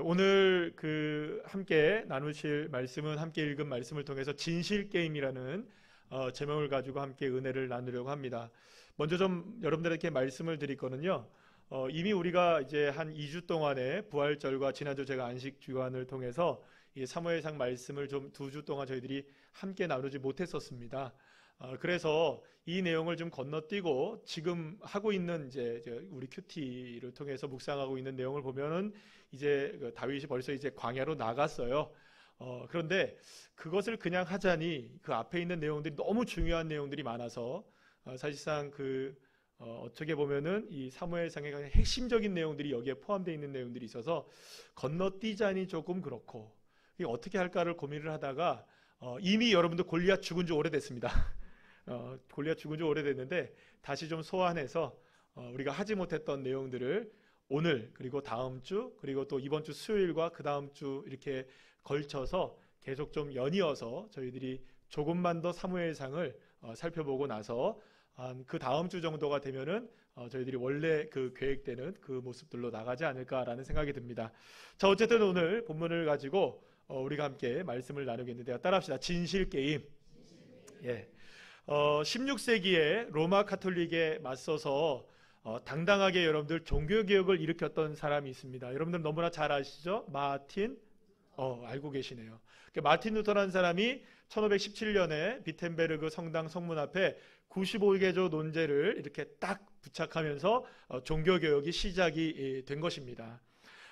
오늘 함께 나누실 말씀은 함께 읽은 말씀을 통해서 진실 게임이라는 제목을 가지고 함께 은혜를 나누려고 합니다. 먼저 좀 여러분들에게 말씀을 드릴 거는요. 이미 우리가 이제 한 2주 동안에 부활절과 지난주 제가 안식 주간을 통해서 이 사무엘상 말씀을 좀 2주 동안 저희들이 함께 나누지 못했었습니다. 그래서 이 내용을 좀 건너뛰고 지금 하고 있는 이제 우리 큐티를 통해서 묵상하고 있는 내용을 보면은 이제 다윗이 벌써 이제 광야로 나갔어요. 그런데 그것을 그냥 하자니 그 앞에 있는 내용들이 너무 중요한 내용들이 많아서 사실상 어떻게 보면은 이 사무엘상의 핵심적인 내용들이 여기에 포함되어 있는 내용들이 있어서 건너뛰자니 조금 그렇고 어떻게 할까를 고민을 하다가 이미 여러분들 골리앗 죽은 지 오래됐습니다. 골리앗 죽은 지 오래됐는데 다시 좀 소환해서 우리가 하지 못했던 내용들을 오늘 그리고 다음 주 그리고 또 이번 주 수요일과 그 다음 주 이렇게 걸쳐서 계속 좀 연이어서 저희들이 조금만 더 사무엘상을 살펴보고 나서 그 다음 주 정도가 되면은 저희들이 원래 그 계획되는 그 모습들로 나가지 않을까라는 생각이 듭니다. 자, 어쨌든 오늘 본문을 가지고 우리가 함께 말씀을 나누겠는데요. 따라합시다. 진실 게임. 예. 16세기에 로마 카톨릭에 맞서서 당당하게 여러분들 종교개혁을 일으켰던 사람이 있습니다. 여러분들 너무나 잘 아시죠? 마틴 알고 계시네요. 마틴 루터라는 사람이 1517년에 비텐베르그 성당 성문 앞에 95개조 논제를 이렇게 딱 부착하면서 종교개혁이 시작이 된 것입니다.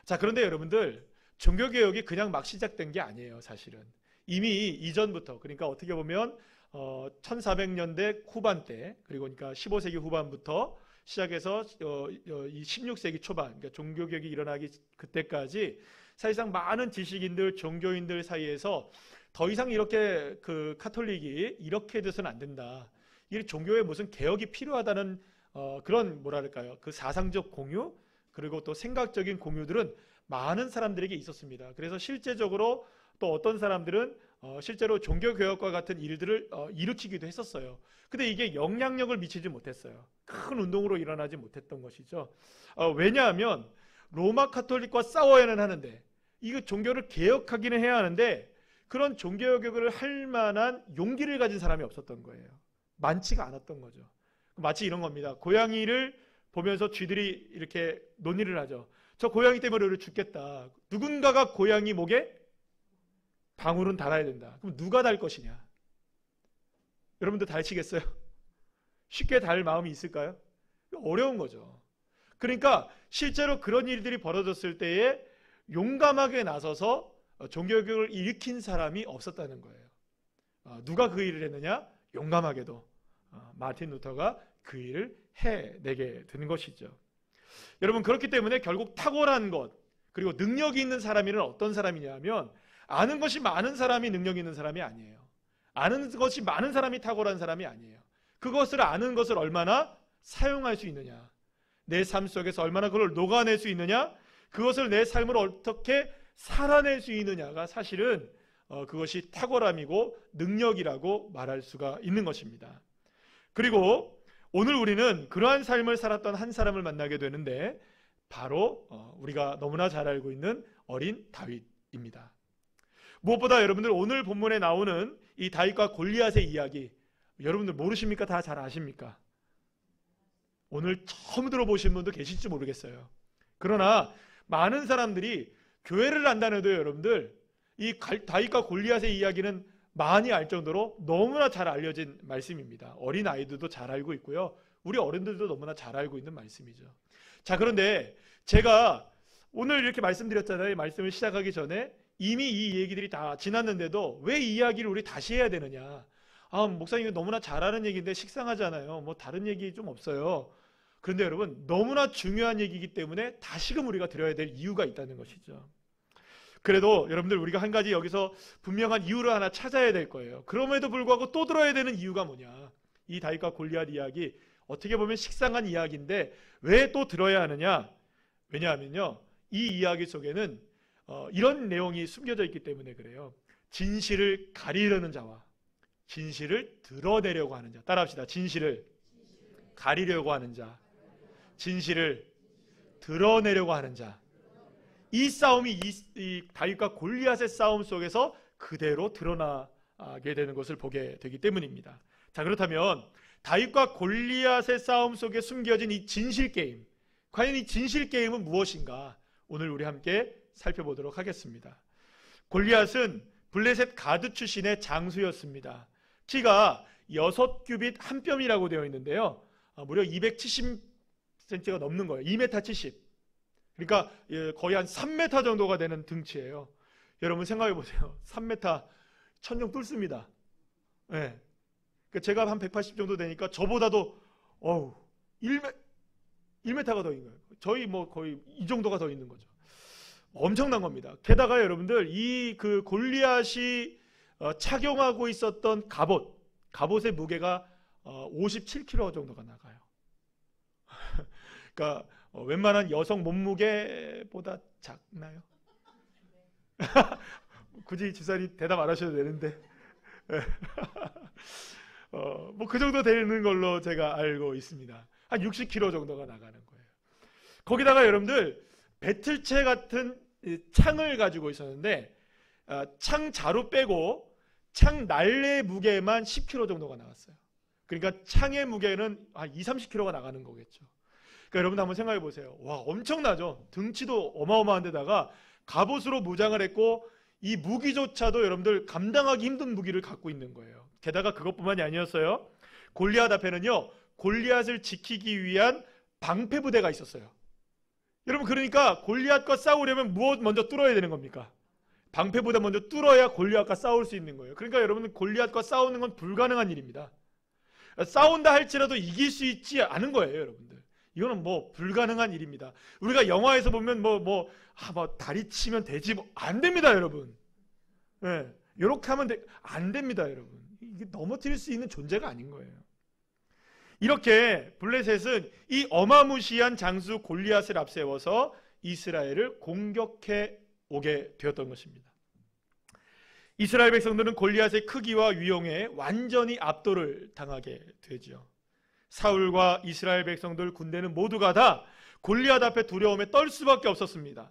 자, 그런데 여러분들 종교개혁이 그냥 막 시작된 게 아니에요. 사실은 이미 이전부터, 그러니까 어떻게 보면 1400년대 후반대, 그리고 그러니까 15세기 후반부터 시작해서 이 16세기 초반, 그러니까 종교개혁이 일어나기 그때까지 사실상 많은 지식인들, 종교인들 사이에서 더 이상 이렇게 카톨릭이 이렇게 돼서는 안 된다. 이 종교에 무슨 개혁이 필요하다는 그런 뭐랄까요? 그 사상적 공유, 그리고 또 생각적인 공유들은 많은 사람들에게 있었습니다. 그래서 실제적으로 또 어떤 사람들은 실제로 종교개혁과 같은 일들을 일으키기도 했었어요. 근데 이게 영향력을 미치지 못했어요. 큰 운동으로 일어나지 못했던 것이죠. 왜냐하면 로마 카톨릭과 싸워야는 하는데 이거 종교를 개혁하기는 해야 하는데 그런 종교개혁을 할 만한 용기를 가진 사람이 없었던 거예요. 많지가 않았던 거죠. 마치 이런 겁니다. 고양이를 보면서 쥐들이 이렇게 논의를 하죠. 저 고양이 때문에 우리 죽겠다. 누군가가 고양이 목에 방울은 달아야 된다. 그럼 누가 달 것이냐? 여러분들 달치겠어요? 쉽게 달 마음이 있을까요? 어려운 거죠. 그러니까 실제로 그런 일들이 벌어졌을 때에 용감하게 나서서 종교개혁을 일으킨 사람이 없었다는 거예요. 누가 그 일을 했느냐? 용감하게도 마틴 루터가 그 일을 해내게 되는 것이죠. 여러분, 그렇기 때문에 결국 탁월한 것, 그리고 능력이 있는 사람이란 어떤 사람이냐 하면 아는 것이 많은 사람이 능력 있는 사람이 아니에요. 아는 것이 많은 사람이 탁월한 사람이 아니에요. 그것을 아는 것을 얼마나 사용할 수 있느냐, 내 삶 속에서 얼마나 그걸 녹아낼 수 있느냐, 그것을 내 삶으로 어떻게 살아낼 수 있느냐가 사실은 그것이 탁월함이고 능력이라고 말할 수가 있는 것입니다. 그리고 오늘 우리는 그러한 삶을 살았던 한 사람을 만나게 되는데 바로 우리가 너무나 잘 알고 있는 어린 다윗입니다. 무엇보다 여러분들 오늘 본문에 나오는 이 다윗과 골리앗의 이야기, 여러분들 모르십니까? 다 잘 아십니까? 오늘 처음 들어보신 분도 계실지 모르겠어요. 그러나 많은 사람들이 교회를 안다는 해도 여러분들 이 다윗과 골리앗의 이야기는 많이 알 정도로 너무나 잘 알려진 말씀입니다. 어린 아이들도 잘 알고 있고요. 우리 어른들도 너무나 잘 알고 있는 말씀이죠. 자, 그런데 제가 오늘 이렇게 말씀드렸잖아요. 말씀을 시작하기 전에 이미 이 얘기들이 다 지났는데도 왜 이 이야기를 우리 다시 해야 되느냐? 목사님이 너무나 잘 아는 얘기인데 식상하잖아요. 뭐 다른 얘기 좀 없어요. 그런데 여러분, 너무나 중요한 얘기이기 때문에 다시금 우리가 들어야 될 이유가 있다는 것이죠. 그래도 여러분들 우리가 한 가지 여기서 분명한 이유를 하나 찾아야 될 거예요. 그럼에도 불구하고 또 들어야 되는 이유가 뭐냐? 이 다윗과 골리앗 이야기, 어떻게 보면 식상한 이야기인데 왜 또 들어야 하느냐? 왜냐하면요, 이 이야기 속에는 이런 내용이 숨겨져 있기 때문에 그래요. 진실을 가리려는 자와 진실을 드러내려고 하는 자. 따라합시다. 진실을 가리려고 하는 자, 진실을 드러내려고 하는 자. 이 싸움이 이 다윗과 골리앗의 싸움 속에서 그대로 드러나게 되는 것을 보게 되기 때문입니다. 자, 그렇다면 다윗과 골리앗의 싸움 속에 숨겨진 이 진실 게임, 과연 이 진실 게임은 무엇인가? 오늘 우리 함께 살펴보도록 하겠습니다. 골리앗은 블레셋 가드 출신의 장수였습니다. 키가 6규빗 한 뼘이라고 되어 있는데요, 무려 270cm가 넘는 거예요. 2m 70. 그러니까 거의 한 3m 정도가 되는 등치예요. 여러분 생각해 보세요. 3m 천정 뚫습니다. 네. 제가 한 180 정도 되니까 저보다도 1m가 더 있는 거예요. 저희 뭐 거의 이 정도가 더 있는 거죠. 엄청난 겁니다. 게다가 여러분들 이 그 골리앗이 착용하고 있었던 갑옷의 무게가 57kg 정도가 나가요. 그러니까 웬만한 여성 몸무게보다 작나요? 굳이 집사님 대답 안 하셔도 되는데 뭐 그 정도 되는 걸로 제가 알고 있습니다. 한 60kg 정도가 나가는 거예요. 거기다가 여러분들 배틀채 같은 창을 가지고 있었는데 창 자루 빼고 창 날레 무게만 10kg 정도가 나갔어요. 그러니까 창의 무게는 한 20-30kg가 나가는 거겠죠. 그러니까 여러분 한번 생각해 보세요. 와, 엄청나죠. 등치도 어마어마한 데다가 갑옷으로 무장을 했고 이 무기조차도 여러분들 감당하기 힘든 무기를 갖고 있는 거예요. 게다가 그것뿐만이 아니었어요. 골리앗 앞에는요, 골리앗을 지키기 위한 방패부대가 있었어요. 여러분, 그러니까 골리앗과 싸우려면 무엇 먼저 뚫어야 되는 겁니까? 방패부대 먼저 뚫어야 골리앗과 싸울 수 있는 거예요. 그러니까 여러분, 골리앗과 싸우는 건 불가능한 일입니다. 싸운다 할지라도 이길 수 있지 않은 거예요, 여러분들. 이거는 뭐 불가능한 일입니다. 우리가 영화에서 보면 다리 치면 되지, 안 됩니다, 여러분. 예, 이렇게 하면 안 됩니다, 여러분. 이게 넘어뜨릴 수 있는 존재가 아닌 거예요. 이렇게 블레셋은 이 어마무시한 장수 골리앗을 앞세워서 이스라엘을 공격해 오게 되었던 것입니다. 이스라엘 백성들은 골리앗의 크기와 위용에 완전히 압도를 당하게 되죠. 사울과 이스라엘 백성들 군대는 모두가 다 골리앗 앞에 두려움에 떨 수밖에 없었습니다.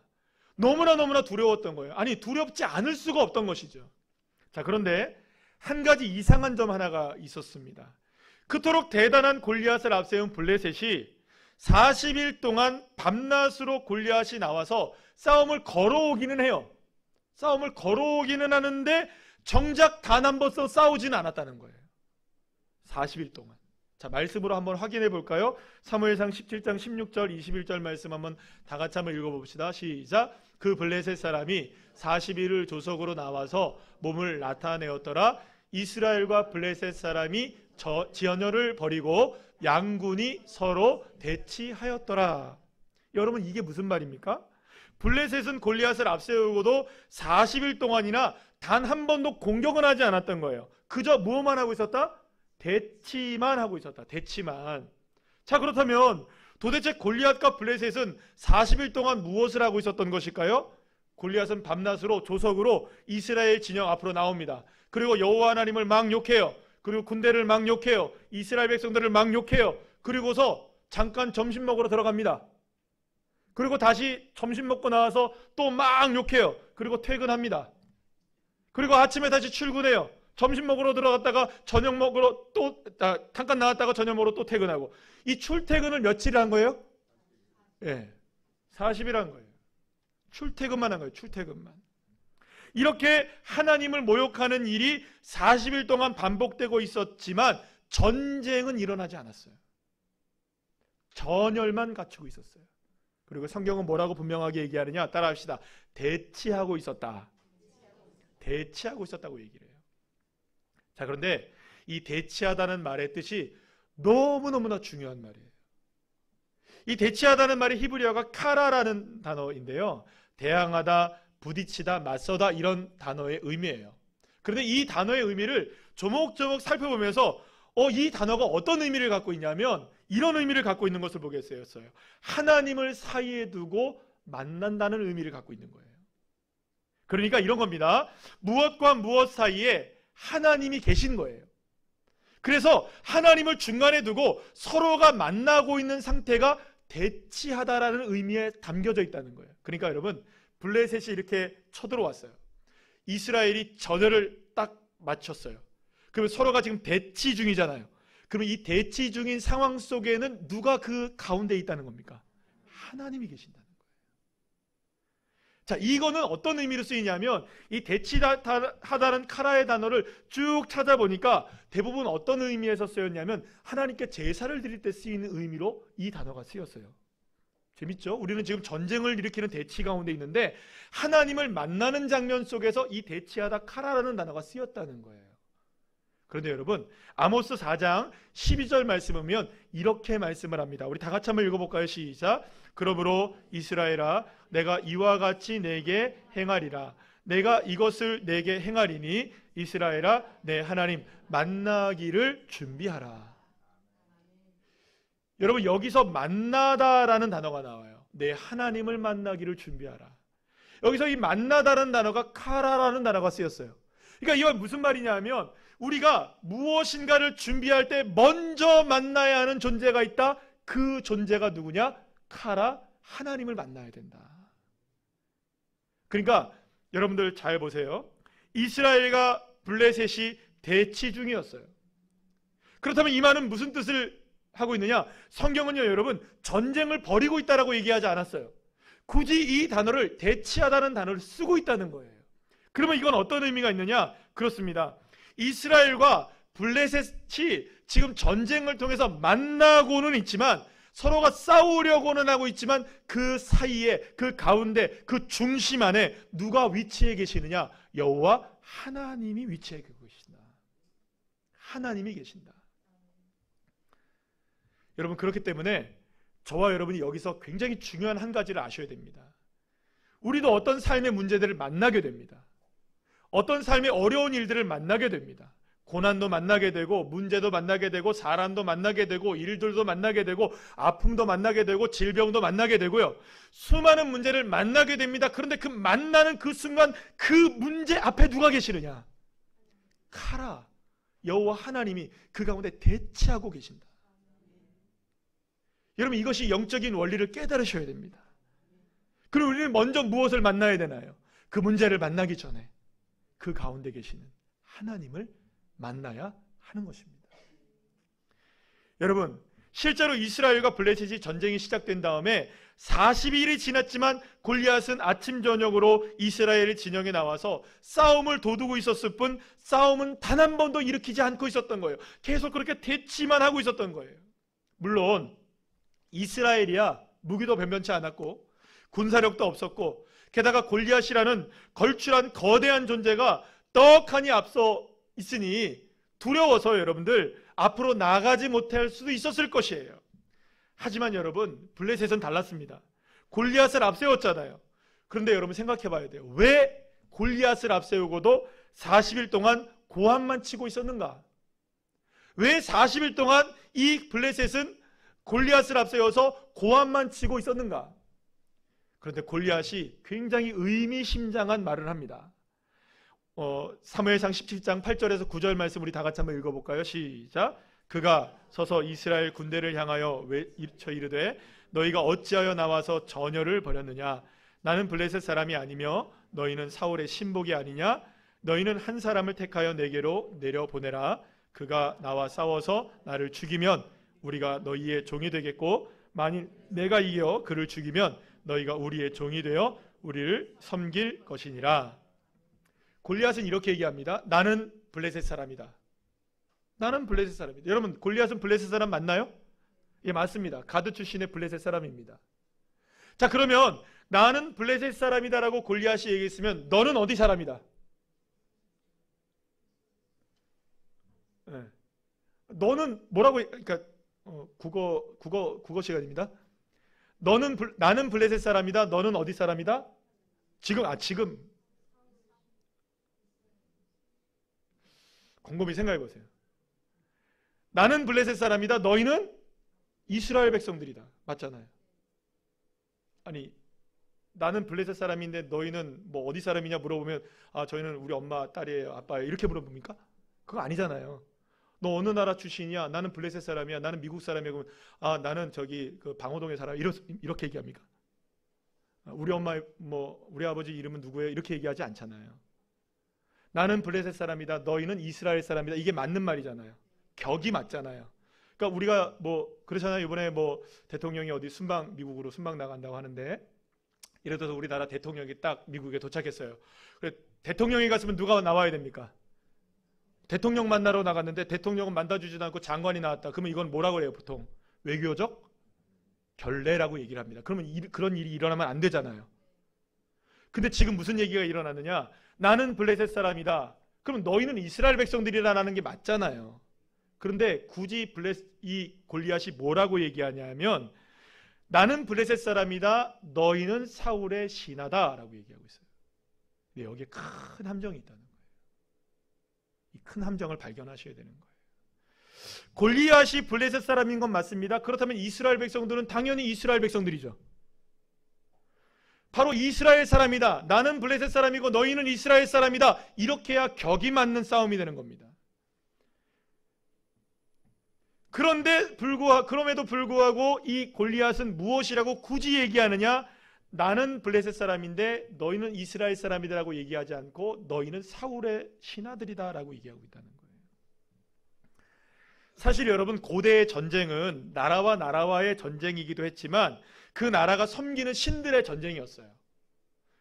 너무나 두려웠던 거예요. 아니, 두렵지 않을 수가 없던 것이죠. 자, 그런데 한 가지 이상한 점 하나가 있었습니다. 그토록 대단한 골리앗을 앞세운 블레셋이 40일 동안 밤낮으로 골리앗이 나와서 싸움을 걸어오기는 해요. 싸움을 걸어오기는 하는데 정작 단 한 번도 싸우지는 않았다는 거예요. 40일 동안. 자, 말씀으로 한번 확인해 볼까요? 사무엘상 17장 16절 21절 말씀 한번 다 같이 한번 읽어봅시다. 시작. 그 블레셋 사람이 40일을 조석으로 나와서 몸을 나타내었더라. 이스라엘과 블레셋 사람이 지연혈을 벌이고 양군이 서로 대치하였더라. 여러분, 이게 무슨 말입니까? 블레셋은 골리앗을 앞세우고도 40일 동안이나 단 한 번도 공격은 하지 않았던 거예요. 그저 무엇만 하고 있었다? 대치만 하고 있었다. 대치만. 자, 그렇다면 도대체 골리앗과 블레셋은 40일 동안 무엇을 하고 있었던 것일까요? 골리앗은 밤낮으로 조석으로 이스라엘 진영 앞으로 나옵니다. 그리고 여호와 하나님을 막 욕해요. 그리고 군대를 막 욕해요. 이스라엘 백성들을 막 욕해요. 그리고서 잠깐 점심 먹으러 들어갑니다. 그리고 다시 점심 먹고 나와서 또 막 욕해요. 그리고 퇴근합니다. 그리고 아침에 다시 출근해요. 점심 먹으러 들어갔다가 저녁 먹으러 또 잠깐 나왔다가 저녁 먹으러 또 퇴근하고. 이 출퇴근을 며칠 한 거예요? 예, 40일 한 거예요. 출퇴근만 한 거예요. 출퇴근만. 이렇게 하나님을 모욕하는 일이 40일 동안 반복되고 있었지만 전쟁은 일어나지 않았어요. 전열만 갖추고 있었어요. 그리고 성경은 뭐라고 분명하게 얘기하느냐? 따라합시다. 대치하고 있었다. 대치하고 있었다고 얘기를 해요. 자, 그런데 이 대치하다는 말의 뜻이 너무너무나 중요한 말이에요. 이 대치하다는 말의 히브리어가 카라라는 단어인데요, 대항하다, 부딪히다, 맞서다 이런 단어의 의미예요. 그런데 이 단어의 의미를 조목조목 살펴보면서 이 단어가 어떤 의미를 갖고 있냐면 이런 의미를 갖고 있는 것을 보게 되었어요. 하나님을 사이에 두고 만난다는 의미를 갖고 있는 거예요. 그러니까 이런 겁니다. 무엇과 무엇 사이에 하나님이 계신 거예요. 그래서 하나님을 중간에 두고 서로가 만나고 있는 상태가 대치하다라는 의미에 담겨져 있다는 거예요. 그러니까 여러분, 블레셋이 이렇게 쳐들어왔어요. 이스라엘이 전열을 딱 맞췄어요. 그러면 서로가 지금 대치 중이잖아요. 그러면 이 대치 중인 상황 속에는 누가 그 가운데 있다는 겁니까? 하나님이 계신다는 거예요. 자, 이거는 어떤 의미로 쓰이냐면 이 대치하다는 카라의 단어를 쭉 찾아보니까 대부분 어떤 의미에서 쓰였냐면 하나님께 제사를 드릴 때 쓰이는 의미로 이 단어가 쓰였어요. 재밌죠? 우리는 지금 전쟁을 일으키는 대치 가운데 있는데 하나님을 만나는 장면 속에서 이 대치하다 카라라는 단어가 쓰였다는 거예요. 그런데 여러분, 아모스 4장 12절 말씀을 보면 이렇게 말씀을 합니다. 우리 다 같이 한번 읽어볼까요? 시작. 그러므로 이스라엘아, 내가 이와 같이 내게 행하리라. 내가 이것을 내게 행하리니 이스라엘아, 내 하나님 만나기를 준비하라. 여러분, 여기서 만나다라는 단어가 나와요. 내 하나님을 만나기를 준비하라. 여기서 이 만나다라는 단어가 카라라는 단어가 쓰였어요. 그러니까 이건 무슨 말이냐 하면 우리가 무엇인가를 준비할 때 먼저 만나야 하는 존재가 있다. 그 존재가 누구냐? 카라, 하나님을 만나야 된다. 그러니까 여러분들 잘 보세요. 이스라엘과 블레셋이 대치 중이었어요. 그렇다면 이 말은 무슨 뜻을 하고 있느냐? 성경은요, 여러분, 전쟁을 벌이고 있다라고 얘기하지 않았어요. 굳이 이 단어를 대치하다는 단어를 쓰고 있다는 거예요. 그러면 이건 어떤 의미가 있느냐? 그렇습니다. 이스라엘과 블레셋이 지금 전쟁을 통해서 만나고는 있지만 서로가 싸우려고는 하고 있지만 그 사이에, 그 가운데, 그 중심 안에 누가 위치해 계시느냐? 여호와 하나님이 위치해 계신다. 하나님이 계신다. 여러분, 그렇기 때문에 저와 여러분이 여기서 굉장히 중요한 한 가지를 아셔야 됩니다. 우리도 어떤 삶의 문제들을 만나게 됩니다. 어떤 삶의 어려운 일들을 만나게 됩니다. 고난도 만나게 되고, 문제도 만나게 되고, 사람도 만나게 되고, 일들도 만나게 되고, 아픔도 만나게 되고, 질병도 만나게 되고요. 수많은 문제를 만나게 됩니다. 그런데 그 만나는 그 순간 그 문제 앞에 누가 계시느냐? 카라, 여호와 하나님이 그 가운데 대치하고 계신다. 여러분, 이것이 영적인 원리를 깨달으셔야 됩니다. 그리고 우리는 먼저 무엇을 만나야 되나요? 그 문제를 만나기 전에 그 가운데 계시는 하나님을 만나야 하는 것입니다. 여러분, 실제로 이스라엘과 블레셋이 전쟁이 시작된 다음에 40일이 지났지만 골리앗은 아침 저녁으로 이스라엘 진영에 나와서 싸움을 도두고 있었을 뿐 싸움은 단 한 번도 일으키지 않고 있었던 거예요. 계속 그렇게 대치만 하고 있었던 거예요. 물론 이스라엘이야 무기도 변변치 않았고 군사력도 없었고 게다가 골리앗이라는 걸출한 거대한 존재가 떡하니 앞서 있으니 두려워서 여러분들 앞으로 나가지 못할 수도 있었을 것이에요. 하지만 여러분, 블레셋은 달랐습니다. 골리앗을 앞세웠잖아요. 그런데 여러분 생각해 봐야 돼요. 왜 골리앗을 앞세우고도 40일 동안 고함만 치고 있었는가? 왜 40일 동안 이 블레셋은 골리앗을 앞세워서 고함만 치고 있었는가? 그런데 골리앗이 굉장히 의미심장한 말을 합니다. 사무엘상 17장 8절에서 9절 말씀 우리 다 같이 한번 읽어볼까요? 시작. 그가 서서 이스라엘 군대를 향하여 외쳐 이르되 너희가 어찌하여 나와서 전열을 벌였느냐? 나는 블레셋 사람이 아니며 너희는 사울의 신복이 아니냐? 너희는 한 사람을 택하여 내게로 내려보내라. 그가 나와 싸워서 나를 죽이면 우리가 너희의 종이 되겠고 만일 내가 이겨 그를 죽이면 너희가 우리의 종이 되어 우리를 섬길 것이니라. 골리앗은 이렇게 얘기합니다. 나는 블레셋 사람이다. 나는 블레셋 사람이다. 여러분, 골리앗은 블레셋 사람 맞나요? 예, 맞습니다. 가드 출신의 블레셋 사람입니다. 자, 그러면 나는 블레셋 사람이다라고 골리앗이 얘기했으면 너는 어디 사람이다? 네. 너는 뭐라고? 그러니까 국어 시간입니다. 나는 블레셋 사람이다. 너는 어디 사람이다? 지금 곰곰이 생각해 보세요. 나는 블레셋 사람이다. 너희는 이스라엘 백성들이다. 맞잖아요. 아니, 나는 블레셋 사람인데 너희는 뭐 어디 사람이냐 물어보면 저희는 우리 엄마, 딸이에요, 아빠예요 이렇게 물어봅니까? 그거 아니잖아요. 너 어느 나라 출신이야? 나는 블레셋 사람이야. 나는 미국 사람이야. 그러면 나는 저기 그 방호동의 사람 이렇게 얘기합니까? 우리 엄마 우리 아버지 이름은 누구예요? 이렇게 얘기하지 않잖아요. 나는 블레셋 사람이다. 너희는 이스라엘 사람이다. 이게 맞는 말이잖아요. 격이 맞잖아요. 그러니까 우리가 그렇잖아요. 이번에 대통령이 어디 미국으로 순방 나간다고 하는데, 예를 들어서 우리나라 대통령이 딱 미국에 도착했어요. 그래, 대통령이 갔으면 누가 나와야 됩니까? 대통령 만나러 나갔는데 대통령은 만나주지도 않고 장관이 나왔다. 그러면 이건 뭐라고 그래요? 보통 외교적 결례라고 얘기를 합니다. 그러면 그런 일이 일어나면 안 되잖아요. 근데 지금 무슨 얘기가 일어나느냐? 나는 블레셋 사람이다. 그럼 너희는 이스라엘 백성들이라는 게 맞잖아요. 그런데 굳이 이 골리앗이 뭐라고 얘기하냐면, 나는 블레셋 사람이다. 너희는 사울의 신하다라고 얘기하고 있어요. 근데 여기에 큰 함정이 있다는 거예요. 이 큰 함정을 발견하셔야 되는 거예요. 골리앗이 블레셋 사람인 건 맞습니다. 그렇다면 이스라엘 백성들은 당연히 이스라엘 백성들이죠. 바로 이스라엘 사람이다. 나는 블레셋 사람이고 너희는 이스라엘 사람이다. 이렇게 해야 격이 맞는 싸움이 되는 겁니다. 그럼에도 불구하고 이 골리앗은 무엇이라고 굳이 얘기하느냐? 나는 블레셋 사람인데 너희는 이스라엘 사람이다라고 얘기하지 않고 너희는 사울의 신하들이다라고 얘기하고 있다는 거예요. 사실 여러분, 고대의 전쟁은 나라와 나라와의 전쟁이기도 했지만 그 나라가 섬기는 신들의 전쟁이었어요.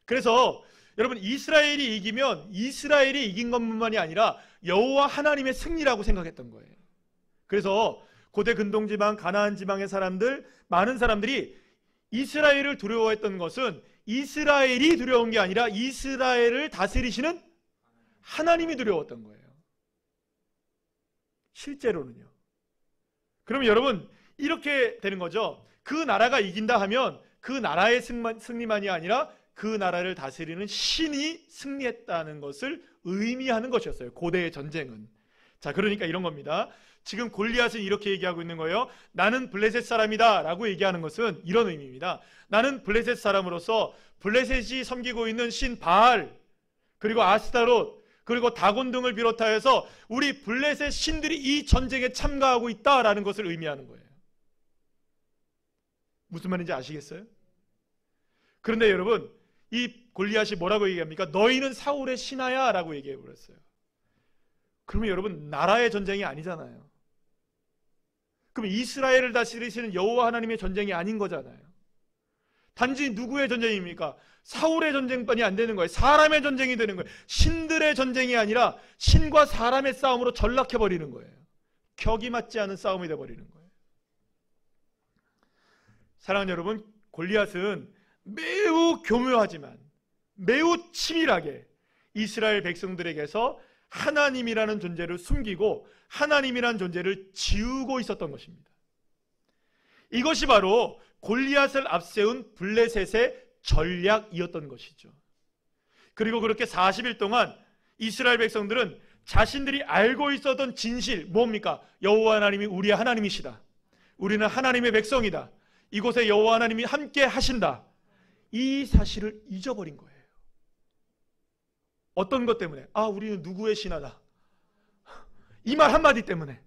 그래서 여러분, 이스라엘이 이기면 이스라엘이 이긴 것뿐만이 아니라 여호와 하나님의 승리라고 생각했던 거예요. 그래서 고대 근동지방 가나안 지방의 많은 사람들이 이스라엘을 두려워했던 것은 이스라엘이 두려운 게 아니라 이스라엘을 다스리시는 하나님이 두려웠던 거예요. 실제로는요. 그러면 여러분, 이렇게 되는 거죠. 그 나라가 이긴다 하면 그 나라의 승리만이 아니라 그 나라를 다스리는 신이 승리했다는 것을 의미하는 것이었어요. 고대의 전쟁은. 자, 그러니까 이런 겁니다. 지금 골리앗은 이렇게 얘기하고 있는 거예요. 나는 블레셋 사람이다 라고 얘기하는 것은 이런 의미입니다. 나는 블레셋 사람으로서 블레셋이 섬기고 있는 신 바알, 그리고 아스타롯, 그리고 다곤 등을 비롯하여서 우리 블레셋 신들이 이 전쟁에 참가하고 있다라는 것을 의미하는 거예요. 무슨 말인지 아시겠어요? 그런데 여러분, 이 골리앗이 뭐라고 얘기합니까? 너희는 사울의 신하야 라고 얘기해버렸어요. 그러면 여러분, 나라의 전쟁이 아니잖아요. 그럼 이스라엘을 다스리시는 여호와 하나님의 전쟁이 아닌 거잖아요. 단지 누구의 전쟁입니까? 사울의 전쟁만이 안 되는 거예요. 사람의 전쟁이 되는 거예요. 신들의 전쟁이 아니라 신과 사람의 싸움으로 전락해버리는 거예요. 격이 맞지 않은 싸움이 돼버리는 거예요. 사랑하는 여러분, 골리앗은 매우 교묘하지만 매우 치밀하게 이스라엘 백성들에게서 하나님이라는 존재를 숨기고 하나님이라는 존재를 지우고 있었던 것입니다. 이것이 바로 골리앗을 앞세운 블레셋의 전략이었던 것이죠. 그리고 그렇게 40일 동안 이스라엘 백성들은 자신들이 알고 있었던 진실, 뭡니까? 여호와 하나님이 우리의 하나님이시다. 우리는 하나님의 백성이다. 이곳에 여호와 하나님이 함께 하신다. 이 사실을 잊어버린 거예요. 어떤 것 때문에? 우리는 누구의 신하다. 이 말 한마디 때문에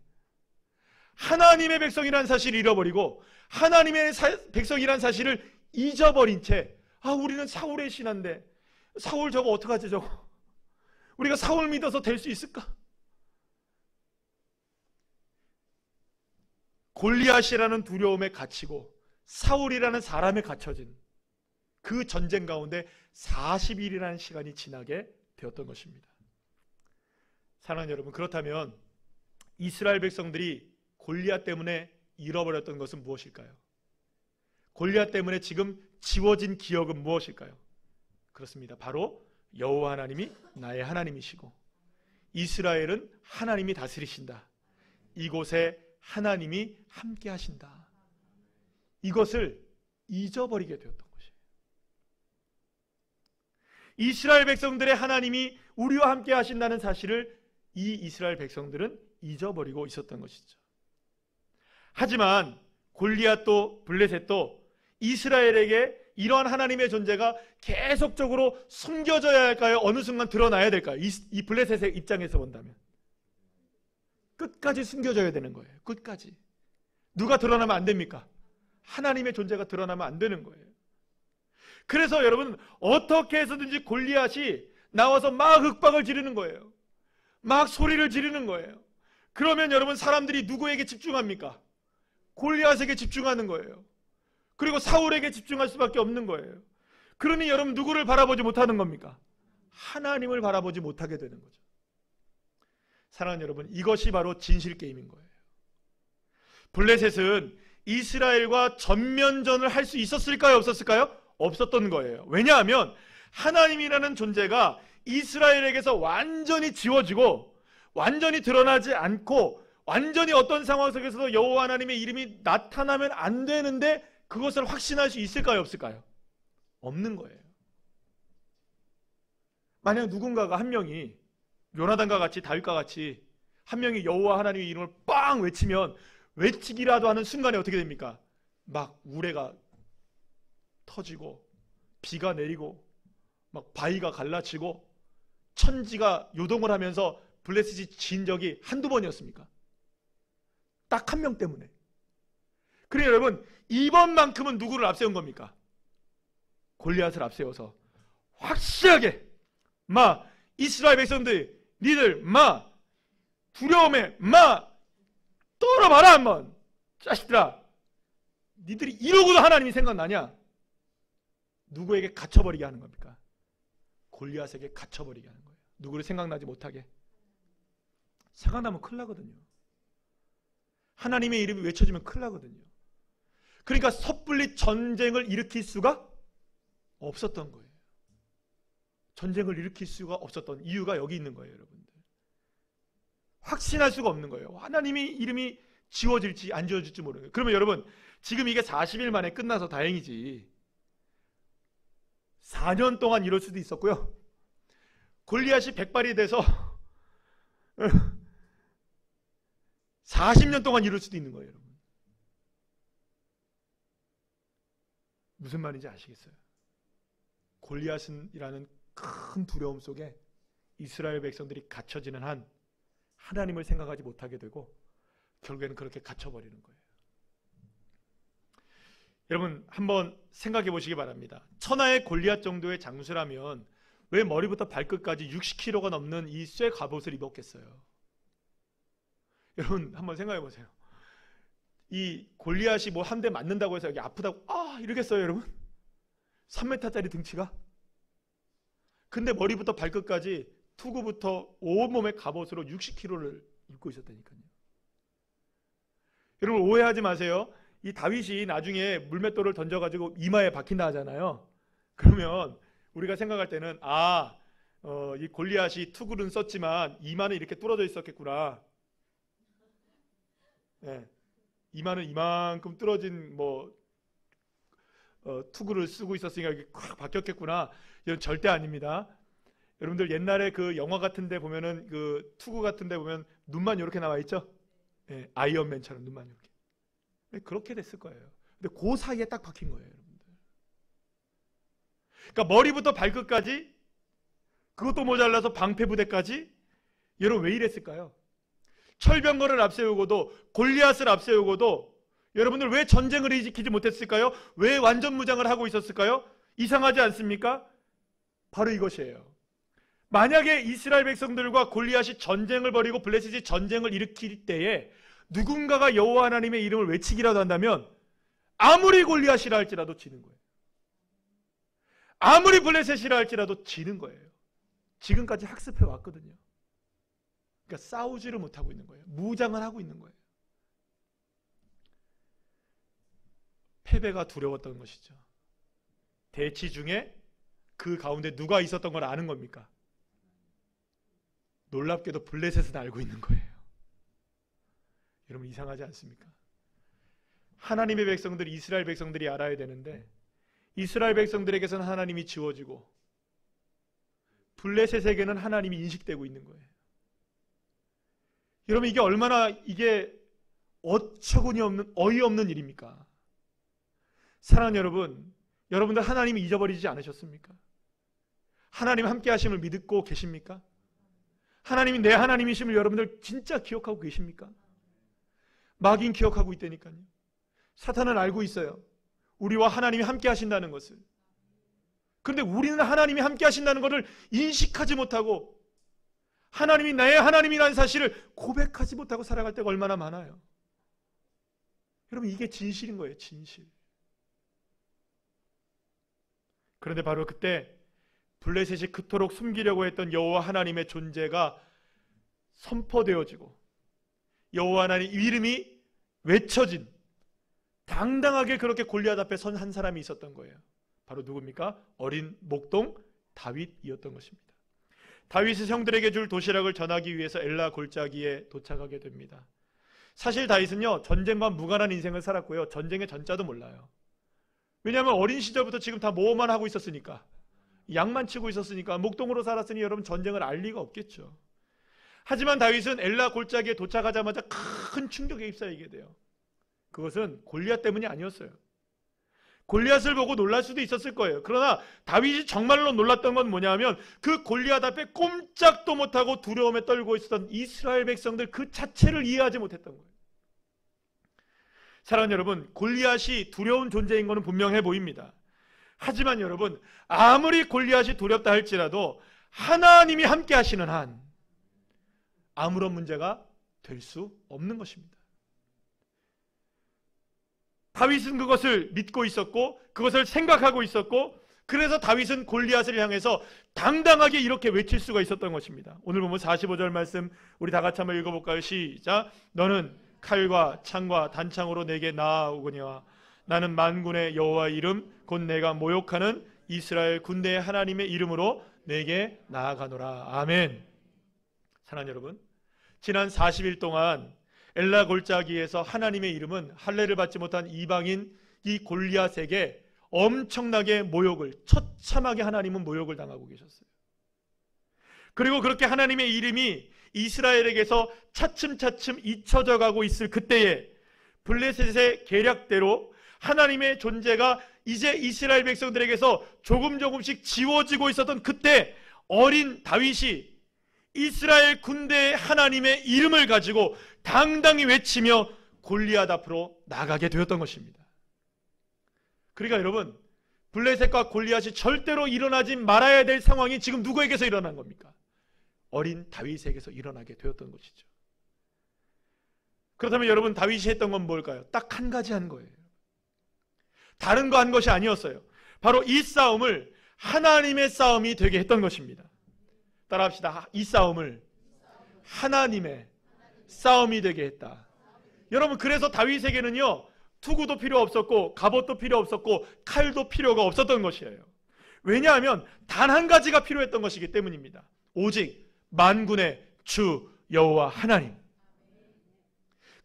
하나님의 백성이라는 사실을 잃어버리고 하나님의 백성이라는 사실을 잊어버린 채 우리는 사울의 신하인데 사울 저거 어떡하지 저거? 우리가 사울 믿어서 될 수 있을까? 골리앗이라는 두려움에 갇히고 사울이라는 사람에 갇혀진 그 전쟁 가운데 40일이라는 시간이 지나게 되었던 것입니다. 사랑하는 여러분, 그렇다면 이스라엘 백성들이 골리앗 때문에 잃어버렸던 것은 무엇일까요? 골리앗 때문에 지금 지워진 기억은 무엇일까요? 그렇습니다. 바로 여호와 하나님이 나의 하나님이시고 이스라엘은 하나님이 다스리신다. 이곳에 하나님이 함께 하신다. 이것을 잊어버리게 되었던 것이에요. 이스라엘 백성들의 하나님이 우리와 함께 하신다는 사실을 이 이스라엘 백성들은 잊어버리고 있었던 것이죠. 하지만 골리앗도 블레셋도 이스라엘에게 이러한 하나님의 존재가 계속적으로 숨겨져야 할까요? 어느 순간 드러나야 될까요? 이 블레셋의 입장에서 본다면 끝까지 숨겨져야 되는 거예요. 끝까지. 누가 드러나면 안 됩니까? 하나님의 존재가 드러나면 안 되는 거예요. 그래서 여러분 어떻게 해서든지 골리앗이 나와서 막 윽박을 지르는 거예요. 막 소리를 지르는 거예요. 그러면 여러분 사람들이 누구에게 집중합니까? 골리앗에게 집중하는 거예요. 그리고 사울에게 집중할 수밖에 없는 거예요. 그러니 여러분 누구를 바라보지 못하는 겁니까? 하나님을 바라보지 못하게 되는 거죠. 사랑하는 여러분, 이것이 바로 진실 게임인 거예요. 블레셋은 이스라엘과 전면전을 할 수 있었을까요? 없었을까요? 없었던 거예요. 왜냐하면 하나님이라는 존재가 이스라엘에게서 완전히 지워지고 완전히 드러나지 않고 완전히 어떤 상황 속에서도 여호와 하나님의 이름이 나타나면 안 되는데 그것을 확신할 수 있을까요? 없을까요? 없는 거예요. 만약 누군가가 한 명이 요나단과 같이 다윗과 같이 한 명이 여호와 하나님의 이름을 빵 외치면 외치기라도 하는 순간에 어떻게 됩니까? 막 우레가 터지고 비가 내리고 막 바위가 갈라지고 천지가 요동을 하면서 블레셋이 진 적이 한두 번이었습니까? 딱 한 명 때문에. 그래요 여러분, 이번만큼은 누구를 앞세운 겁니까? 골리앗을 앞세워서 확실하게 마 이스라엘 백성들 니들 마 두려움에 마 떨어봐라 한번. 자식들아, 니들이 이러고도 하나님이 생각나냐? 누구에게 갇혀버리게 하는 겁니까? 골리앗에게 갇혀버리게 하는 거예요. 누구를 생각나지 못하게. 생각나면 큰일 나거든요. 하나님의 이름이 외쳐지면 큰일 나거든요. 그러니까 섣불리 전쟁을 일으킬 수가 없었던 거예요. 전쟁을 일으킬 수가 없었던 이유가 여기 있는 거예요, 여러분들. 확신할 수가 없는 거예요. 하나님의 이름이 지워질지 안 지워질지 모르는 거예요. 그러면 여러분, 지금 이게 40일 만에 끝나서 다행이지 4년 동안 이럴 수도 있었고요. 골리앗이 백발이 돼서 40년 동안 이럴 수도 있는 거예요, 여러분. 무슨 말인지 아시겠어요? 골리앗이라는 큰 두려움 속에 이스라엘 백성들이 갇혀지는 한 하나님을 생각하지 못하게 되고 결국에는 그렇게 갇혀버리는 거예요. 여러분 한번 생각해 보시기 바랍니다. 천하의 골리앗 정도의 장수라면 왜 머리부터 발끝까지 60kg가 넘는 이 쇠 갑옷을 입었겠어요? 여러분 한번 생각해 보세요. 이 골리앗이 뭐 한 대 맞는다고 해서 여기 아프다고 이러겠어요 여러분? 3m짜리 등치가? 근데 머리부터 발끝까지 투구부터 온몸의 갑옷으로 60kg를 입고 있었다니까요. 여러분 오해하지 마세요. 이 다윗이 나중에 물맷돌을 던져가지고 이마에 박힌다 하잖아요. 그러면 우리가 생각할 때는 이 골리앗이 투구는 썼지만 이마는 이렇게 뚫어져 있었겠구나. 네. 이마는 이만큼 뚫어진 투구를 쓰고 있었으니까 이렇게 콱 박혔겠구나. 이건 절대 아닙니다. 여러분들 옛날에 그 영화 같은 데 보면은 그 투구 같은 데 보면 눈만 이렇게 나와 있죠? 네, 아이언맨처럼 눈만 이렇게. 네, 그렇게 됐을 거예요. 근데 그 사이에 딱 박힌 거예요, 여러분들. 그러니까 머리부터 발끝까지, 그것도 모자라서 방패부대까지. 여러분 왜 이랬을까요? 철병거를 앞세우고도 골리앗을 앞세우고도 여러분들 왜 전쟁을 일으키지 못했을까요? 왜 완전 무장을 하고 있었을까요? 이상하지 않습니까? 바로 이것이에요. 만약에 이스라엘 백성들과 골리앗이 전쟁을 벌이고 블레셋이 전쟁을 일으킬 때에 누군가가 여호와 하나님의 이름을 외치기라도 한다면 아무리 골리앗이라 할지라도 지는 거예요. 아무리 블레셋이라 할지라도 지는 거예요. 지금까지 학습해 왔거든요. 그러니까 싸우지를 못하고 있는 거예요. 무장을 하고 있는 거예요. 패배가 두려웠던 것이죠. 대치 중에 그 가운데 누가 있었던 걸 아는 겁니까? 놀랍게도 블레셋은 알고 있는 거예요. 여러분 이상하지 않습니까? 하나님의 백성들, 이스라엘 백성들이 알아야 되는데 이스라엘 백성들에게서는 하나님이 지워지고 블레셋에게는 하나님이 인식되고 있는 거예요. 여러분 이게 얼마나 어처구니 없는 어이없는 일입니까? 사랑하는 여러분, 여러분들 하나님이 잊어버리지 않으셨습니까? 하나님 함께 하심을 믿고 계십니까? 하나님이 내 하나님이심을 여러분들 진짜 기억하고 계십니까? 마귀는 기억하고 있다니까요. 사탄은 알고 있어요. 우리와 하나님이 함께 하신다는 것을. 그런데 우리는 하나님이 함께 하신다는 것을 인식하지 못하고 하나님이 나의 하나님이라는 사실을 고백하지 못하고 살아갈 때가 얼마나 많아요. 여러분, 이게 진실인 거예요. 진실. 그런데 바로 그때 블레셋이 그토록 숨기려고 했던 여호와 하나님의 존재가 선포되어지고 여호와 하나님 이름이 외쳐진, 당당하게 그렇게 골리앗 앞에 선 한 사람이 있었던 거예요. 바로 누굽니까? 어린 목동 다윗이었던 것입니다. 다윗의 형들에게 줄 도시락을 전하기 위해서 엘라 골짜기에 도착하게 됩니다. 사실 다윗은요, 전쟁과 무관한 인생을 살았고요, 전쟁의 전자도 몰라요. 왜냐하면 어린 시절부터 지금 다 모험만 하고 있었으니까, 양만 치고 있었으니까, 목동으로 살았으니 여러분 전쟁을 알 리가 없겠죠. 하지만 다윗은 엘라 골짜기에 도착하자마자 큰 충격에 휩싸이게 돼요. 그것은 골리앗 때문이 아니었어요. 골리앗을 보고 놀랄 수도 있었을 거예요. 그러나 다윗이 정말로 놀랐던 건 뭐냐면 그 골리앗 앞에 꼼짝도 못하고 두려움에 떨고 있었던 이스라엘 백성들 그 자체를 이해하지 못했던 거예요. 사랑하는 여러분, 골리앗이 두려운 존재인 것은 분명해 보입니다. 하지만 여러분, 아무리 골리앗이 두렵다 할지라도 하나님이 함께 하시는 한 아무런 문제가 될 수 없는 것입니다. 다윗은 그것을 믿고 있었고 그것을 생각하고 있었고, 그래서 다윗은 골리앗을 향해서 당당하게 이렇게 외칠 수가 있었던 것입니다. 오늘 보면 45절 말씀 우리 다 같이 한번 읽어볼까요? 시작. 너는 칼과 창과 단창으로 내게 나아오거니와 나는 만군의 여호와의 이름 곧 내가 모욕하는 이스라엘 군대의 하나님의 이름으로 내게 나아가노라. 아멘. 사랑하는 여러분, 지난 40일 동안 엘라 골짜기에서 하나님의 이름은 할례를 받지 못한 이방인 이 골리앗에게 엄청나게 모욕을, 처참하게 하나님은 모욕을 당하고 계셨어요. 그리고 그렇게 하나님의 이름이 이스라엘에게서 차츰차츰 잊혀져 가고 있을 그때에 블레셋의 계략대로 하나님의 존재가 이제 이스라엘 백성들에게서 조금씩 지워지고 있었던 그때 어린 다윗이 이스라엘 군대의 하나님의 이름을 가지고 당당히 외치며 골리앗 앞으로 나가게 되었던 것입니다. 그러니까 여러분, 블레셋과 골리앗이 절대로 일어나지 말아야 될 상황이 지금 누구에게서 일어난 겁니까? 어린 다윗에게서 일어나게 되었던 것이죠. 그렇다면 여러분, 다윗이 했던 건 뭘까요? 딱 한 가지 한 거예요. 다른 거 한 것이 아니었어요. 바로 이 싸움을 하나님의 싸움이 되게 했던 것입니다. 따라합시다. 이 싸움을 하나님의 싸움이 되게 했다. 여러분, 그래서 다윗에게는요, 투구도 필요 없었고 갑옷도 필요 없었고 칼도 필요가 없었던 것이에요. 왜냐하면 단 한 가지가 필요했던 것이기 때문입니다. 오직 만군의 주 여호와 하나님,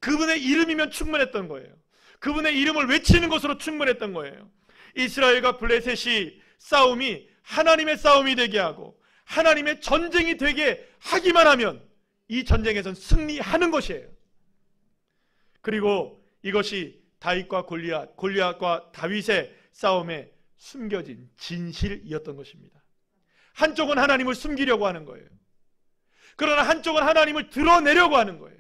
그분의 이름이면 충분했던 거예요. 그분의 이름을 외치는 것으로 충분했던 거예요. 이스라엘과 블레셋이 싸움이 하나님의 싸움이 되게 하고 하나님의 전쟁이 되게 하기만 하면 이 전쟁에선 승리하는 것이에요. 그리고 이것이 다윗과 골리앗, 골리앗과 다윗의 싸움에 숨겨진 진실이었던 것입니다. 한쪽은 하나님을 숨기려고 하는 거예요. 그러나 한쪽은 하나님을 드러내려고 하는 거예요.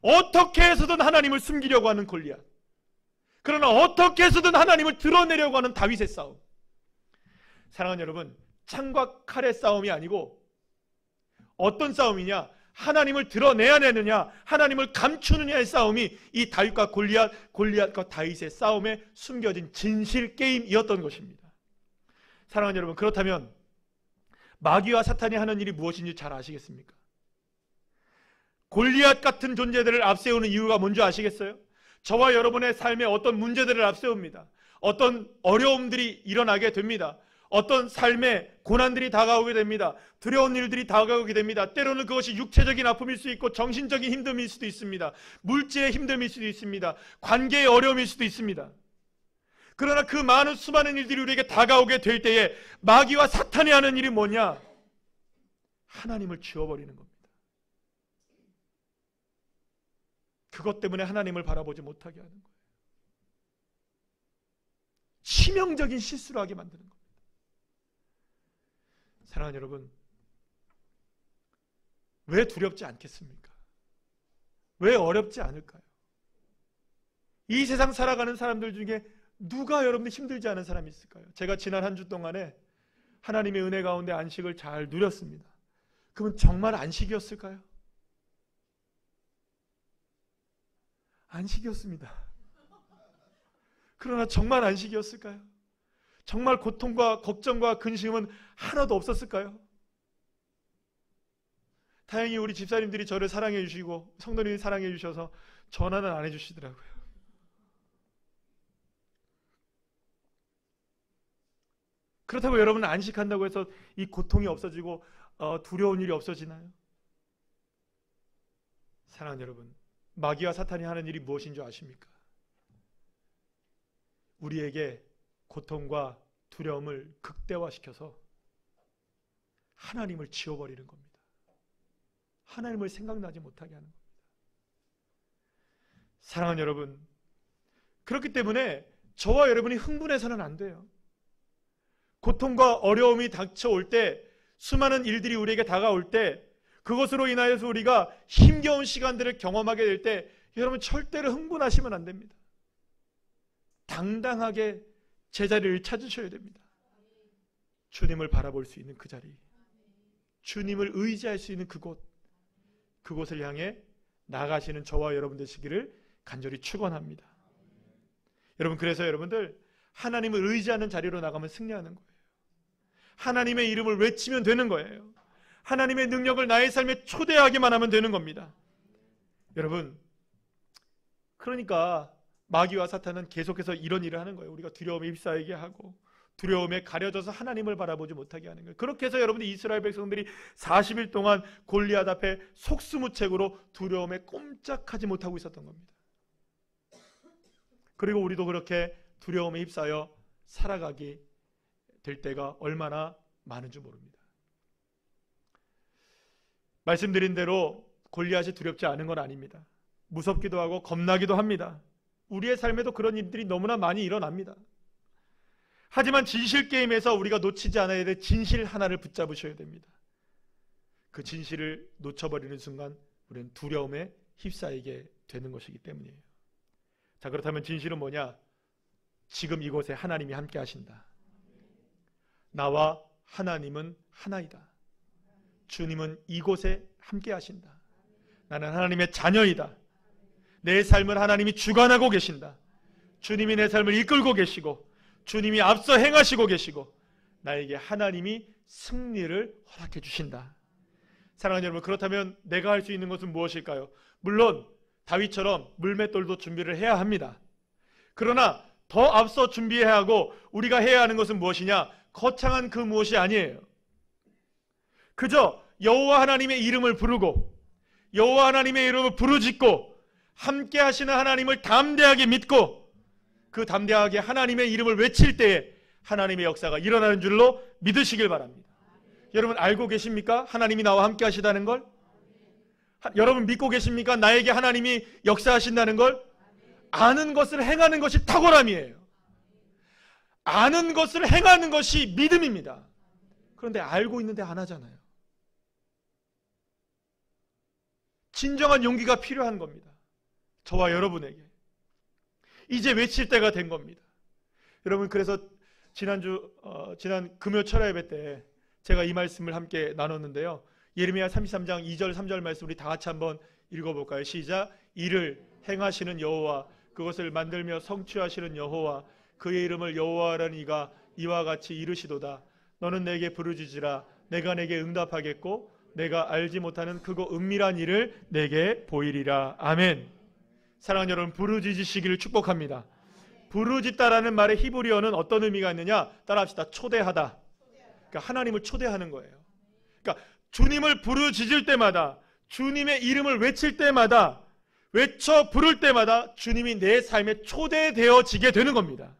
어떻게 해서든 하나님을 숨기려고 하는 골리앗, 그러나 어떻게 해서든 하나님을 드러내려고 하는 다윗의 싸움. 사랑하는 여러분, 창과 칼의 싸움이 아니고 어떤 싸움이냐? 하나님을 드러내야 되느냐, 하나님을 감추느냐의 싸움이 이 다윗과 골리앗과 다윗의 싸움에 숨겨진 진실 게임이었던 것입니다. 사랑하는 여러분, 그렇다면 마귀와 사탄이 하는 일이 무엇인지 잘 아시겠습니까? 골리앗 같은 존재들을 앞세우는 이유가 뭔지 아시겠어요? 저와 여러분의 삶에 어떤 문제들을 앞세웁니다. 어떤 어려움들이 일어나게 됩니다. 어떤 삶의 고난들이 다가오게 됩니다. 두려운 일들이 다가오게 됩니다. 때로는 그것이 육체적인 아픔일 수 있고 정신적인 힘듦일 수도 있습니다. 물질의 힘듦일 수도 있습니다. 관계의 어려움일 수도 있습니다. 그러나 그 많은 수많은 일들이 우리에게 다가오게 될 때에 마귀와 사탄이 하는 일이 뭐냐? 하나님을 지워버리는 겁니다. 그것 때문에 하나님을 바라보지 못하게 하는 거예요. 치명적인 실수를 하게 만드는 겁니다. 사랑하는 여러분, 왜 두렵지 않겠습니까? 왜 어렵지 않을까요? 이 세상 살아가는 사람들 중에 누가 여러분들 힘들지 않은 사람이 있을까요? 제가 지난 한 주 동안에 하나님의 은혜 가운데 안식을 잘 누렸습니다. 그러면 정말 안식이었을까요? 안식이었습니다. 그러나 정말 안식이었을까요? 정말 고통과 걱정과 근심은 하나도 없었을까요? 다행히 우리 집사님들이 저를 사랑해 주시고 성도님이 사랑해 주셔서 전화는 안 해주시더라고요. 그렇다고 여러분은 안식한다고 해서 이 고통이 없어지고 두려운 일이 없어지나요? 사랑하는 여러분, 마귀와 사탄이 하는 일이 무엇인 줄 아십니까? 우리에게 고통과 두려움을 극대화시켜서 하나님을 지워버리는 겁니다. 하나님을 생각나지 못하게 하는 겁니다. 사랑하는 여러분, 그렇기 때문에 저와 여러분이 흥분해서는 안 돼요. 고통과 어려움이 닥쳐올 때, 수많은 일들이 우리에게 다가올 때, 그것으로 인하여서 우리가 힘겨운 시간들을 경험하게 될 때 여러분 절대로 흥분하시면 안 됩니다. 당당하게 제자리를 찾으셔야 됩니다. 주님을 바라볼 수 있는 그 자리, 주님을 의지할 수 있는 그곳을 향해 나가시는 저와 여러분 되시기를 간절히 축원합니다. 여러분, 그래서 여러분들 하나님을 의지하는 자리로 나가면 승리하는 거예요. 하나님의 이름을 외치면 되는 거예요. 하나님의 능력을 나의 삶에 초대하기만 하면 되는 겁니다. 여러분, 그러니까 마귀와 사탄은 계속해서 이런 일을 하는 거예요. 우리가 두려움에 휩싸이게 하고 두려움에 가려져서 하나님을 바라보지 못하게 하는 거예요. 그렇게 해서 여러분들 이스라엘 백성들이 40일 동안 골리앗 앞에 속수무책으로 두려움에 꼼짝하지 못하고 있었던 겁니다. 그리고 우리도 그렇게 두려움에 휩싸여 살아가게 될 때가 얼마나 많은 줄 모릅니다. 말씀드린 대로 골리앗이 두렵지 않은 건 아닙니다. 무섭기도 하고 겁나기도 합니다. 우리의 삶에도 그런 일들이 너무나 많이 일어납니다. 하지만 진실 게임에서 우리가 놓치지 않아야 될 진실 하나를 붙잡으셔야 됩니다. 그 진실을 놓쳐버리는 순간 우리는 두려움에 휩싸이게 되는 것이기 때문이에요. 자, 그렇다면 진실은 뭐냐? 지금 이곳에 하나님이 함께 하신다. 나와 하나님은 하나이다. 주님은 이곳에 함께 하신다. 나는 하나님의 자녀이다. 내 삶을 하나님이 주관하고 계신다. 주님이 내 삶을 이끌고 계시고 주님이 앞서 행하시고 계시고 나에게 하나님이 승리를 허락해 주신다. 사랑하는 여러분, 그렇다면 내가 할 수 있는 것은 무엇일까요? 물론 다윗처럼 물맷돌도 준비를 해야 합니다. 그러나 더 앞서 준비해야 하고 우리가 해야 하는 것은 무엇이냐? 거창한 그 무엇이 아니에요. 그저 여호와 하나님의 이름을 부르고 여호와 하나님의 이름을 부르짖고 함께 하시는 하나님을 담대하게 믿고 그 담대하게 하나님의 이름을 외칠 때에 하나님의 역사가 일어나는 줄로 믿으시길 바랍니다. 여러분 알고 계십니까? 하나님이 나와 함께 하시다는 걸? 여러분 믿고 계십니까? 나에게 하나님이 역사하신다는 걸? 아는 것을 행하는 것이 탁월함이에요. 아는 것을 행하는 것이 믿음입니다. 그런데 알고 있는데 안 하잖아요. 진정한 용기가 필요한 겁니다. 저와 여러분에게 이제 외칠 때가 된 겁니다. 여러분, 그래서 지난 금요 철야 예배 때 제가 이 말씀을 함께 나눴는데요. 예레미야 33장 2절 3절 말씀 우리 다 같이 한번 읽어볼까요? 시작. 이를 행하시는 여호와, 그것을 만들며 성취하시는 여호와, 그의 이름을 여호와라는 이가 이와 같이 이르시도다. 너는 내게 부르짖으라. 내가 내게 응답하겠고 내가 알지 못하는 크고 은밀한 일을 내게 보이리라. 아멘. 사랑하는 여러분, 부르짖으시기를 축복합니다. 부르짖다라는 말의 히브리어는 어떤 의미가 있느냐? 따라합시다. 초대하다. 그러니까 하나님을 초대하는 거예요. 그러니까 주님을 부르짖을 때마다, 주님의 이름을 외칠 때마다, 외쳐 부를 때마다 주님이 내 삶에 초대되어지게 되는 겁니다.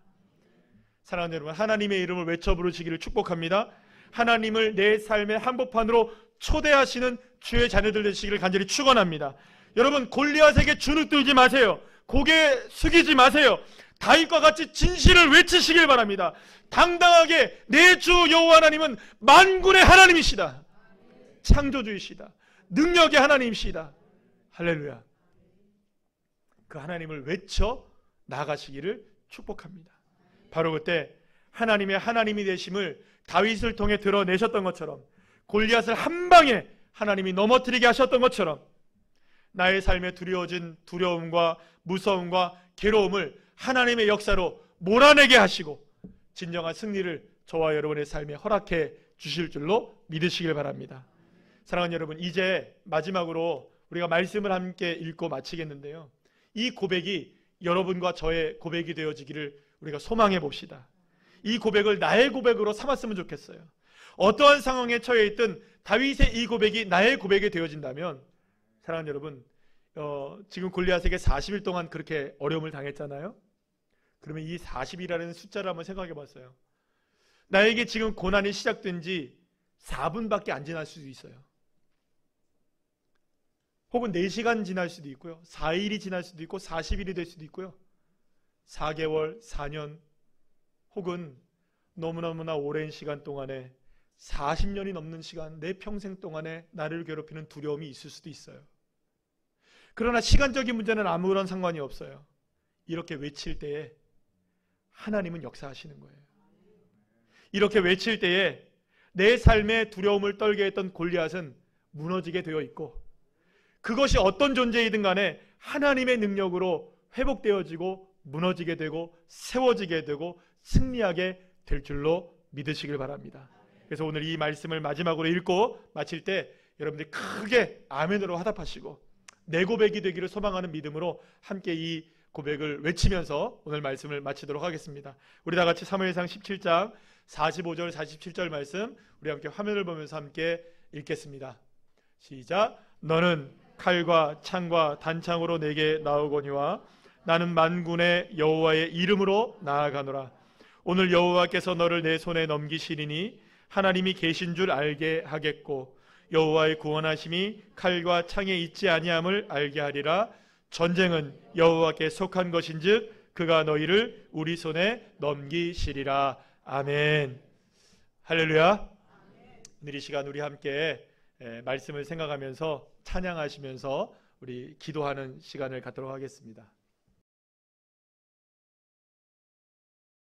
사랑하는 여러분, 하나님의 이름을 외쳐 부르시기를 축복합니다. 하나님을 내 삶의 한복판으로 초대하시는 주의 자녀들 되시기를 간절히 축원합니다. 여러분, 골리앗에게 주눅들지 마세요. 고개 숙이지 마세요. 다윗과 같이 진실을 외치시길 바랍니다. 당당하게 내 주 여호와 하나님은 만군의 하나님이시다. 창조주이시다. 능력의 하나님이시다. 할렐루야. 그 하나님을 외쳐 나가시기를 축복합니다. 바로 그때 하나님의 하나님이 되심을 다윗을 통해 드러내셨던 것처럼, 골리앗을 한 방에 하나님이 넘어뜨리게 하셨던 것처럼, 나의 삶에 두려워진 두려움과 무서움과 괴로움을 하나님의 역사로 몰아내게 하시고 진정한 승리를 저와 여러분의 삶에 허락해 주실 줄로 믿으시길 바랍니다. 사랑하는 여러분, 이제 마지막으로 우리가 말씀을 함께 읽고 마치겠는데요, 이 고백이 여러분과 저의 고백이 되어지기를 우리가 소망해 봅시다. 이 고백을 나의 고백으로 삼았으면 좋겠어요. 어떠한 상황에 처해 있든 다윗의 이 고백이 나의 고백이 되어진다면, 사랑하는 여러분, 지금 골리앗에게 40일 동안 그렇게 어려움을 당했잖아요. 그러면 이 40이라는 숫자를 한번 생각해 봤어요. 나에게 지금 고난이 시작된 지 4분밖에 안 지날 수도 있어요. 혹은 4시간 지날 수도 있고요, 4일이 지날 수도 있고 40일이 될 수도 있고요, 4개월, 4년, 혹은 너무너무나 오랜 시간 동안에 40년이 넘는 시간, 내 평생 동안에 나를 괴롭히는 두려움이 있을 수도 있어요. 그러나 시간적인 문제는 아무런 상관이 없어요. 이렇게 외칠 때에 하나님은 역사하시는 거예요. 이렇게 외칠 때에 내 삶의 두려움을 떨게 했던 골리앗은 무너지게 되어 있고, 그것이 어떤 존재이든 간에 하나님의 능력으로 회복되어지고 무너지게 되고 세워지게 되고 승리하게 될 줄로 믿으시길 바랍니다. 그래서 오늘 이 말씀을 마지막으로 읽고 마칠 때 여러분들이 크게 아멘으로 화답하시고 내 고백이 되기를 소망하는 믿음으로 함께 이 고백을 외치면서 오늘 말씀을 마치도록 하겠습니다. 우리 다 같이 사무엘상 17장 45절 47절 말씀 우리 함께 화면을 보면서 함께 읽겠습니다. 시작. 너는 칼과 창과 단창으로 내게 나오거니와 나는 만군의 여호와의 이름으로 나아가노라. 오늘 여호와께서 너를 내 손에 넘기시리니 하나님이 계신 줄 알게 하겠고 여호와의 구원하심이 칼과 창에 있지 아니함을 알게 하리라. 전쟁은 여호와께 속한 것인즉 그가 너희를 우리 손에 넘기시리라. 아멘. 할렐루야. 오늘 이 시간 우리 함께 말씀을 생각하면서 찬양하시면서 우리 기도하는 시간을 갖도록 하겠습니다.